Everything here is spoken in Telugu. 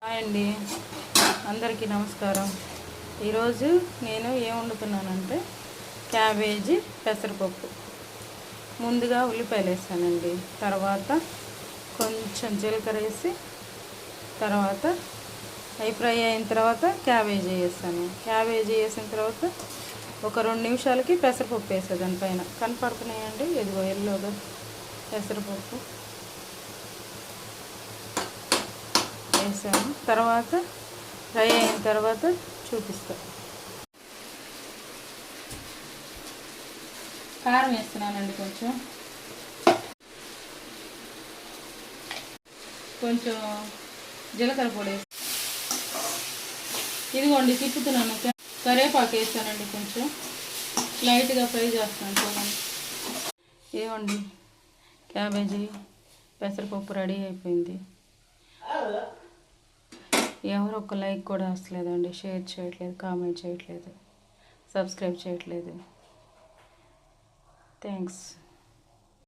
హాయ్ అండి, అందరికీ నమస్కారం. ఈరోజు నేను ఏం వండుతున్నానంటే క్యాబేజీ పెసరపప్పు. ముందుగా ఉల్లిపాయలు వేసానండి, తర్వాత కొంచెం జీలకర్ర వేసి, తర్వాత అవి ఫ్రై అయిన తర్వాత క్యాబేజీ వేసాను. క్యాబేజీ వేసిన తర్వాత ఒక 2 నిమిషాలకి పెసరపప్పు వేసా. దానిపైన కనపడుతున్నాయండి, ఇదిగో ఎల్లోగా పెసరపప్పు వేసాను. తర్వాత ఫ్రై అయిన తర్వాత చూపిస్తా. కారం వేస్తున్నానండి, కొంచెం జీలకర్ర పొడి వేసి, ఇదిగోండి తిప్పుతున్నాను. కరివేపాకు వేస్తానండి, కొంచెం లైట్గా ఫ్రై చేస్తాను చూడండి. ఇదిగోండి క్యాబేజీ పెసరపప్పు రెడీ అయిపోయింది. ఎవరు ఒక లైక్ కూడా వస్తలేదండి, షేర్ చేయట్లేదు, కామెంట్ చేయట్లేదు, సబ్స్క్రైబ్ చేయట్లేదు. థ్యాంక్స్.